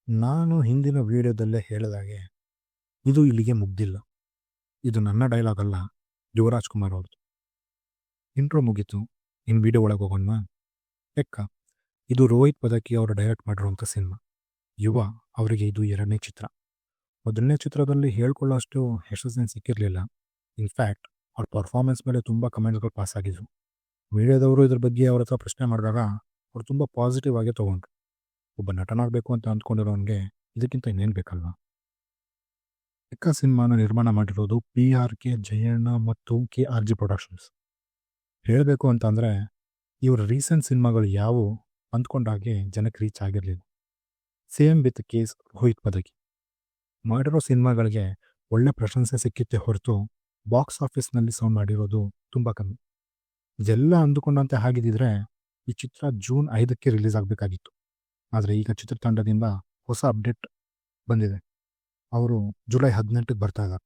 ನಾನು ಹಿಂದಿನ ವಿಡಿಯೋದಲ್ಲೇ ಹೇಳಿದಾಗೆ ಇದು ಇಲ್ಲಿಗೆ ಮುಗ್ದಿಲ್ಲ. ಇದು ನನ್ನ ಡೈಲಾಗ್ ಅಲ್ಲ, ಯುವರಾಜ್ ಕುಮಾರ್ ಅವ್ರದ್ದು. ಇಂಟ್ರೋ ಮುಗೀತು, ಇನ್ನು ವಿಡಿಯೋ ಒಳಗೆ ಹೋಗೋಣ. ಲೆಕ್ಕ, ಇದು ರೋಹಿತ್ ಪದಕಿ ಅವರು ಡೈರೆಕ್ಟ್ ಮಾಡಿರುವಂಥ ಸಿನಿಮಾ. ಯುವ ಅವರಿಗೆ ಇದು 2ನೇ ಚಿತ್ರ. ಮೊದಲನೇ ಚಿತ್ರದಲ್ಲಿ ಹೇಳ್ಕೊಳ್ಳೋಷ್ಟು ಯಶಸ್ಸೇನು ಸಿಕ್ಕಿರಲಿಲ್ಲ. ಇನ್ಫ್ಯಾಕ್ಟ್ ಅವ್ರ ಪರ್ಫಾರ್ಮೆನ್ಸ್ ಮೇಲೆ ತುಂಬ ಕಮೆಂಟ್ಸ್ಗಳು ಪಾಸ್ ಆಗಿದ್ವು. ಮೀಡಿಯಾದವರು ಇದ್ರ ಬಗ್ಗೆ ಅವ್ರ ಹತ್ರ ಪ್ರಶ್ನೆ ಮಾಡಿದಾಗ ಅವ್ರು ತುಂಬ ಪಾಸಿಟಿವ್ ಆಗೇ ತೊಗೊಂಡ್ರು. ಒಬ್ಬ ನಟನಾಗಬೇಕು ಅಂತ ಅಂದ್ಕೊಂಡಿರೋನಿಗೆ ಇದಕ್ಕಿಂತ ಇನ್ನೇನು ಬೇಕಲ್ವಾ. ಲೆಕ್ಕ ಸಿನಿಮಾನ ನಿರ್ಮಾಣ ಮಾಡಿರೋದು PRK ಜಯಣ್ಣ ಮತ್ತು KRG ಪ್ರೊಡಕ್ಷನ್ಸ್. ಹೇಳಬೇಕು ಅಂತಂದರೆ ಇವ್ರ ರೀಸೆಂಟ್ ಸಿನಿಮಾಗಳು ಯಾವುವು ಅಂದ್ಕೊಂಡಾಗೆ ಜನಕ್ಕೆ ರೀಚ್ ಆಗಿರಲಿಲ್ಲ. Same with case Rohit Padaki. ಮಾಡಿರೋ ಸಿನಿಮಾಗಳಿಗೆ ಒಳ್ಳೆ ಪ್ರಶಂಸೆ ಸಿಕ್ಕಿತ್ತೆ ಹೊರತು ಬಾಕ್ಸ್ ಆಫೀಸ್ನಲ್ಲಿ ಸೌಂಡ್ ಮಾಡಿರೋದು ತುಂಬ ಕಮ್ಮಿ. ಇದೆಲ್ಲ ಅಂದುಕೊಂಡಂತೆ ಆಗಿದ್ದಿದ್ರೆ ಈ ಚಿತ್ರ ಜೂನ್ 5ಕ್ಕೆ ರಿಲೀಸ್ ಆಗಬೇಕಾಗಿತ್ತು. ಆದರೆ ಈಗ ಚಿತ್ರತಂಡದಿಂದ ಹೊಸ ಅಪ್ಡೇಟ್ ಬಂದಿದೆ. ಅವರು ಜುಲೈ 18ಕ್ಕೆ ಬರ್ತಾ ಇದ್ದಾರೆ.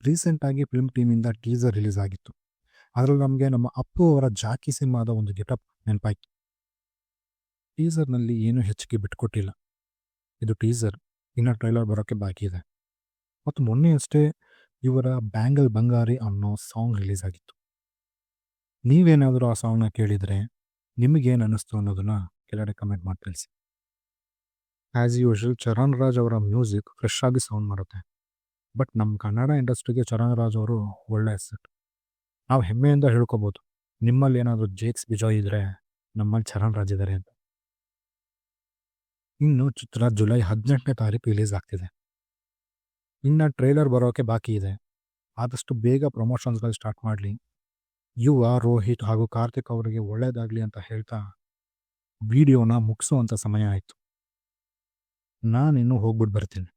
ರೀಸೆಂಟಾಗಿ ಫಿಲ್ಮ್ ಟೀಮಿಂದ ಟೀಸರ್ ರಿಲೀಸ್ ಆಗಿತ್ತು. ಅದರಲ್ಲಿ ನಮಗೆ ನಮ್ಮ ಅಪ್ಪು ಅವರ ಜಾಕಿ ಸಿನಿಮಾದ ಒಂದು ಗೆಟಪ್ ನೆನಪಾಯಿತು. ಟೀಸರ್ನಲ್ಲಿ ಏನೂ ಹೆಚ್ಚಿಗೆ ಬಿಟ್ಕೊಟ್ಟಿಲ್ಲ. ಇದು ಟೀಸರ್, ಇನ್ನು ಟ್ರೈಲರ್ ಬರೋಕ್ಕೆ ಬಾಕಿ ಇದೆ. ಮತ್ತು ಮೊನ್ನೆಯಷ್ಟೇ ಇವರ ಬ್ಯಾಂಗಲ್ ಬಂಗಾರಿ ಅನ್ನೋ ಸಾಂಗ್ ರಿಲೀಸ್ ಆಗಿತ್ತು. ನೀವೇನಾದರೂ ಆ ಸಾಂಗ್ನ ಕೇಳಿದರೆ ನಿಮಗೇನು ಅನ್ನಿಸ್ತು ಅನ್ನೋದನ್ನು ಕೆಳಗಡೆ ಕಮೆಂಟ್ ಮಾಡಿ ತಿಳಿಸಿ. ಆ್ಯಸ್ ಯೂಶುವಲ್ ಚರಣ್ ರಾಜ್ ಅವರ ಮ್ಯೂಸಿಕ್ ಫ್ರೆಶ್ ಆಗಿ ಸೌಂಡ್ ಮಾಡುತ್ತೆ. ಬಟ್ ನಮ್ಮ ಕನ್ನಡ ಇಂಡಸ್ಟ್ರಿಗೆ ಚರಣ್ ರಾಜ್ ಅವರು ಒಳ್ಳೆ ಅಸೆಟ್. ನಾವು ಹೆಮ್ಮೆಯಿಂದ ಹೇಳ್ಕೊಬೋದು, ನಿಮ್ಮಲ್ಲಿ ಏನಾದರೂ ಜೇಕ್ಸ್ ಬಿಜಾಯ್ ಇದ್ದರೆ ನಮ್ಮಲ್ಲಿ ಚರಣ್ ರಾಜ್ ಇದ್ದಾರೆ ಅಂತ. ಇನ್ನು ಚಿತ್ರ ಜುಲೈ 18ನೇ ತಾರೀಕು ರಿಲೀಸ್ ಆಗ್ತಿದೆ. ಇನ್ನು ಟ್ರೈಲರ್ ಬರೋಕ್ಕೆ ಬಾಕಿ ಇದೆ. ಆದಷ್ಟು ಬೇಗ ಪ್ರಮೋಷನ್ಸ್ಗಳು ಸ್ಟಾರ್ಟ್ ಮಾಡಲಿ. ಯುವ, ರೋಹಿತ್ ಹಾಗೂ ಕಾರ್ತಿಕ್ ಅವರಿಗೆ ಒಳ್ಳೆಯದಾಗಲಿ ಅಂತ ಹೇಳ್ತಾ ವಿಡಿಯೋನ ಮುಗಿಸುವಂಥ ಸಮಯ ಆಯಿತು. ನಾನಿನ್ನೂ ಹೋಗ್ಬಿಟ್ಟು ಬರ್ತೀನಿ.